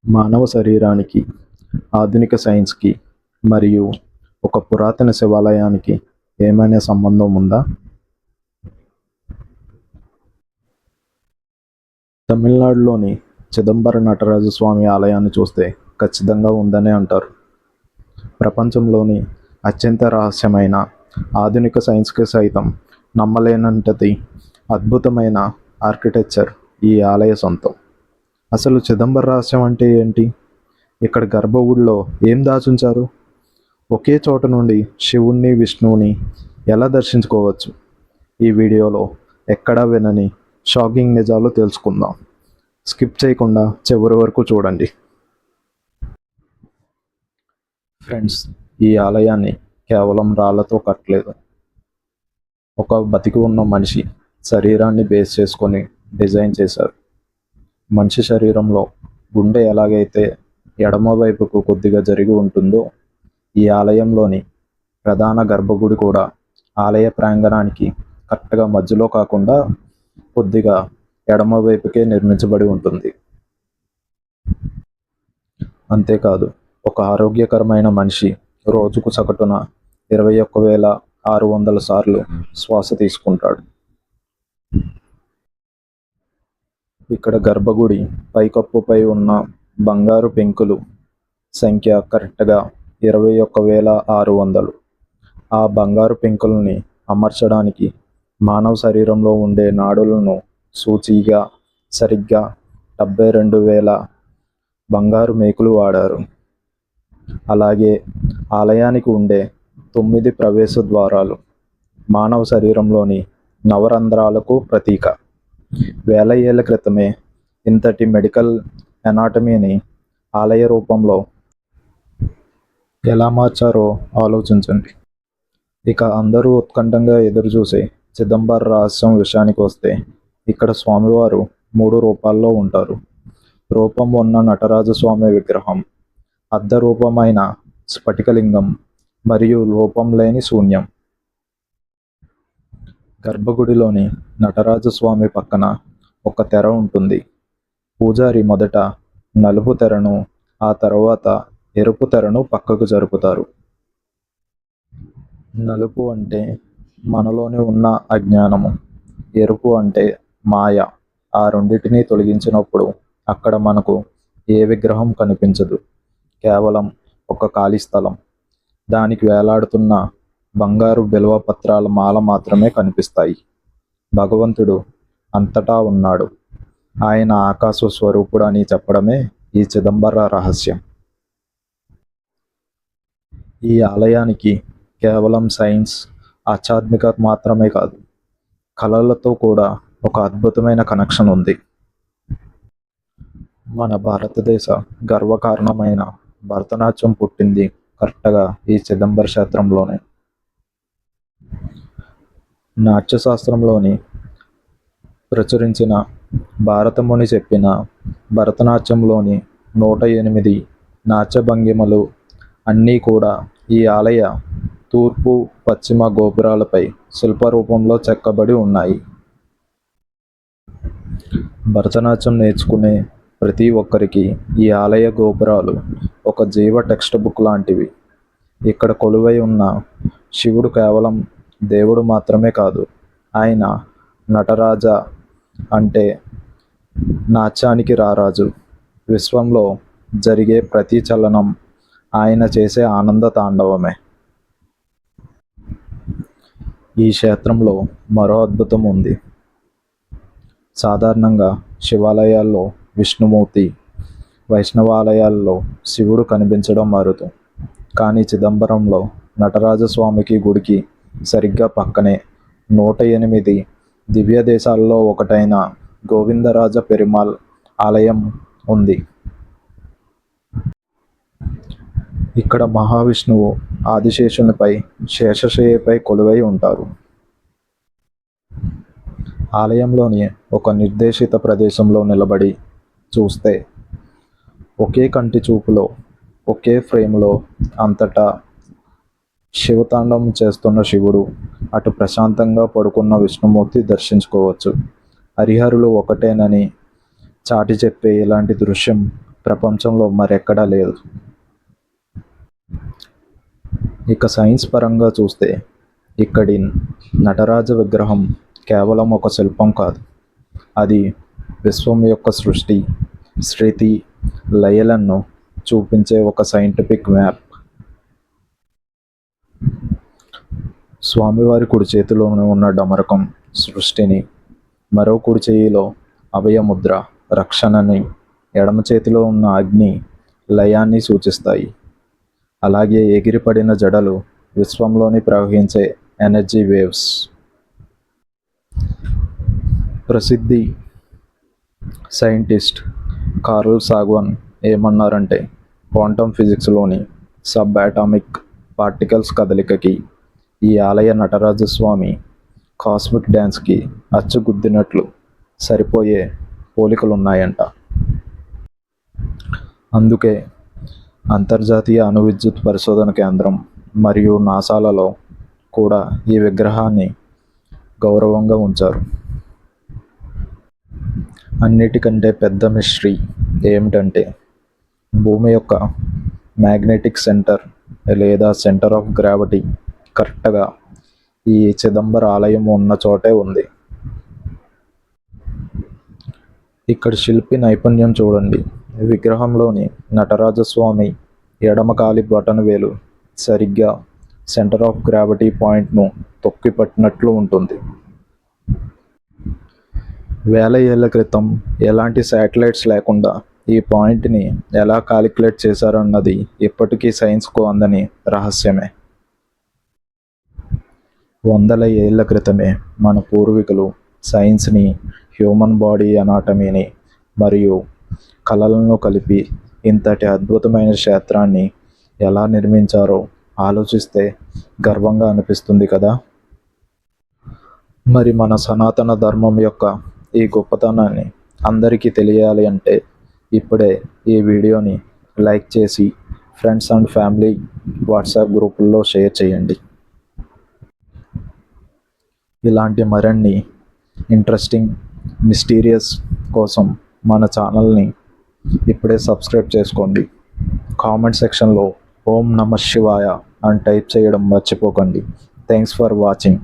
మానవ శరీరానికి, ఆధునిక సైన్స్‌కి మరియు ఒక పురాతన శివాలయానికి ఏమైనా సంబంధం ఉందా? తమిళనాడులోని చిదంబర నటరాజ స్వామి ఆలయాన్ని చూస్తే ఖచ్చితంగా ఉందనే అంటారు. ప్రపంచంలోని అత్యంత రహస్యమైన, ఆధునిక సైన్స్‌కి సైతం నమ్మలేనంతటి అద్భుతమైన ఆర్కిటెక్చర్ ఈ ఆలయ సొంతం. అసలు చిదంబర రహస్యం అంటే ఏంటి? ఇక్కడ గర్భగుడిలో ఏం దాచుంచారు? ఒకే చోట నుండి శివుణ్ణి, విష్ణువుని ఎలా దర్శించుకోవచ్చు? ఈ వీడియోలో ఎక్కడా వినని షాకింగ్ నిజాలు తెలుసుకుందాం. స్కిప్ చేయకుండా చివరి వరకు చూడండి. ఫ్రెండ్స్, ఈ ఆలయాన్ని కేవలం రాళ్లతో కట్టలేదు. ఒక బతికి ఉన్న మనిషి శరీరాన్ని బేస్ చేసుకొని డిజైన్ చేశారు. మనిషి శరీరంలో గుండె ఎలాగైతే ఎడమ వైపుకు కొద్దిగా జరిగి ఉంటుందో, ఈ ఆలయంలోని ప్రధాన గర్భగుడి కూడా ఆలయ ప్రాంగణానికి కరెక్ట్గా మధ్యలో కాకుండా కొద్దిగా ఎడమ వైపుకే నిర్మించబడి ఉంటుంది. అంతేకాదు, ఒక ఆరోగ్యకరమైన మనిషి రోజుకు సగటున 21,600 సార్లు శ్వాస తీసుకుంటాడు. ఇక్కడ గర్భగుడి పైకప్పుపై ఉన్న బంగారు పెంకులు సంఖ్య కరెక్ట్గా 21,600. ఆ బంగారు పెంకుల్ని అమర్చడానికి మానవ శరీరంలో ఉండే నాడులను సూచిగా సరిగ్గా 72,000 బంగారు మేకులు వాడారు. అలాగే ఆలయానికి ఉండే 9 ప్రవేశ ద్వారాలు మానవ శరీరంలోని నవరంధ్రాలకు ప్రతీక. వేల ఏళ్ల క్రితమే ఇంతటి మెడికల్ ఎనాటమీని ఆలయ రూపంలో ఎలా మార్చారో ఆలోచించండి. ఇక అందరూ ఉత్కంఠంగా ఎదురుచూసే చిదంబర రహస్యం విషయానికి వస్తే, ఇక్కడ స్వామివారు 3 రూపాల్లో ఉంటారు. రూపం ఉన్న నటరాజస్వామి విగ్రహం, అర్ధ రూపమైన స్ఫటికలింగం మరియు రూపం లేని శూన్యం. గర్భగుడిలోని నటరాజస్వామి పక్కన ఒక తెర ఉంటుంది. పూజారి మొదట నలుపు తెరను, ఆ తర్వాత ఎరుపు తెరను పక్కకు జరుపుతారు. నలుపు అంటే మనలోని ఉన్న అజ్ఞానము, ఎరుపు అంటే మాయ. ఆ రెండింటినీ తొలగించినప్పుడు అక్కడ మనకు ఏ విగ్రహం కనిపించదు, కేవలం ఒక ఖాళీ స్థలం. దానికి వేలాడుతున్న బంగారు బిల్వ పత్రాల మాల మాత్రమే కనిపిస్తాయి. భగవంతుడు అంతటా ఉన్నాడు, ఆయన ఆకాశ స్వరూపుడు అని చెప్పడమే ఈ చిదంబర రహస్యం. ఈ ఆలయానికి కేవలం సైన్స్, ఆధ్యాత్మికత మాత్రమే కాదు, కళలతో కూడా ఒక అద్భుతమైన కనెక్షన్ ఉంది. మన భారతదేశ గర్వకారణమైన భరతనాట్యం పుట్టింది కరెక్ట్గా ఈ చిదంబర క్షేత్రంలోనే. నాట్యశాస్త్రంలోని ప్రచురించిన భారతముని చెప్పిన భరతనాట్యంలోని 108 నాట్య భంగిమలు అన్నీ కూడా ఈ ఆలయ తూర్పు, పశ్చిమ గోపురాలపై శిల్పరూపంలో చెక్కబడి ఉన్నాయి. భరతనాట్యం నేర్చుకునే ప్రతి ఒక్కరికి ఈ ఆలయ గోపురాలు ఒక జీవ టెక్స్ట్ బుక్ లాంటివి. ఇక్కడ కొలువై ఉన్న శివుడు కేవలం దేవుడు మాత్రమే కాదు, ఆయన నటరాజ అంటే నాట్యానికి రారాజు. విశ్వంలో జరిగే ప్రతి చలనం ఆయన చేసే ఆనంద తాండవమే. ఈ క్షేత్రంలో మరో అద్భుతం ఉంది. సాధారణంగా శివాలయాల్లో విష్ణుమూర్తి, వైష్ణవాలయాల్లో శివుడు కనిపించడం అరుదు. కానీ చిదంబరంలో నటరాజస్వామికి గుడికి సరిగ్గా పక్కనే 108 దివ్య దేశాల్లో ఒకటైన గోవిందరాజ పెరుమాళ్ ఆలయం ఉంది. ఇక్కడ మహావిష్ణువు ఆదిశేషునిపై శేషశయ్యపై కొలువై ఉంటారు. ఆలయంలోని ఒక నిర్దేశిత ప్రదేశంలో నిలబడి చూస్తే ఒకే కంటి చూపులో, ఒకే ఫ్రేమ్లో అంతటా శివతాండవం చేస్తున్న శివుడు, అటు ప్రశాంతంగా పడుకున్న విష్ణుమూర్తి దర్శించుకోవచ్చు. హరిహరులు ఒకటేనని చాటి చెప్పే ఇలాంటి దృశ్యం ప్రపంచంలో మరెక్కడా లేదు. ఇక సైన్స్ పరంగా చూస్తే ఇక్కడి నటరాజ విగ్రహం కేవలం ఒక శిల్పం కాదు, అది విశ్వం యొక్క సృష్టి, శృతి, లయలను చూపించే ఒక సైంటిఫిక్ మ్యాప్. స్వామివారి కుడి చేతిలోనే ఉన్న డమరకం సృష్టిని, మరో కుడి చేయిలో అభయముద్ర రక్షణని, ఎడమ చేతిలో ఉన్న అగ్ని లయాన్ని సూచిస్తాయి. అలాగే ఎగిరిపడిన జడలు విశ్వంలోని ప్రవహించే ఎనర్జీ వేవ్స్. ప్రసిద్ధి సైంటిస్ట్ కార్ల్ సాగన్ ఏమన్నారంటే, క్వాంటమ్ ఫిజిక్స్లోని సబ్ అటామిక్ పార్టికల్స్ కదలికకి ఈ ఆలయ నటరాజస్వామి కాస్మిక్ డ్యాన్స్కి అచ్చుగుద్దినట్లు సరిపోయే పోలికలున్నాయంట. అందుకే అంతర్జాతీయ అణు విద్యుత్ పరిశోధన కేంద్రం మరియు నాసాలలో కూడా ఈ విగ్రహాన్ని గౌరవంగా ఉంచారు. అన్నిటికంటే పెద్ద మిస్టరీ ఏమిటంటే, భూమి యొక్క మ్యాగ్నెటిక్ సెంటర్ లేదా సెంటర్ ఆఫ్ గ్రావిటీ కరెక్ట్గా ఈ చిదంబర ఆలయం ఉన్న చోటే ఉంది. ఇక్కడ శిల్పి నైపుణ్యం చూడండి. విగ్రహంలోని నటరాజస్వామి ఎడమ కాలి బటన్ వేలు సరిగ్గా సెంటర్ ఆఫ్ గ్రావిటీ పాయింట్ను తొక్కిపట్టినట్లు ఉంటుంది. వేల ఏళ్ల క్రితం ఎలాంటి శాటిలైట్స్ లేకుండా ఈ పాయింట్ని ఎలా కాలిక్యులేట్ చేశారన్నది ఇప్పటికీ సైన్స్కు అందని రహస్యమే. వందల ఏళ్ల క్రితమే మన పూర్వీకులు సైన్స్ని, హ్యూమన్ బాడీ అనాటమీని మరియు కళలను కలిపి ఇంతటి అద్భుతమైన క్షేత్రాన్ని ఎలా నిర్మించారో ఆలోచిస్తే గర్వంగా అనిపిస్తుంది కదా. మరి మన సనాతన ధర్మం యొక్క ఈ గొప్పతనాన్ని అందరికీ తెలియాలి అంటే ఇప్పుడే ఈ వీడియోని లైక్ చేసి ఫ్రెండ్స్ అండ్ ఫ్యామిలీ వాట్సాప్ గ్రూపుల్లో షేర్ చేయండి. ఇలాంటి మరిన్ని ఇంట్రెస్టింగ్ మిస్టీరియస్ కోసం మన ఛానల్ని ఇప్పుడే సబ్స్క్రైబ్ చేసుకోండి. కామెంట్ సెక్షన్లో ఓం నమః శివాయ అని టైప్ చేయడం మర్చిపోకండి. Thanks for watching.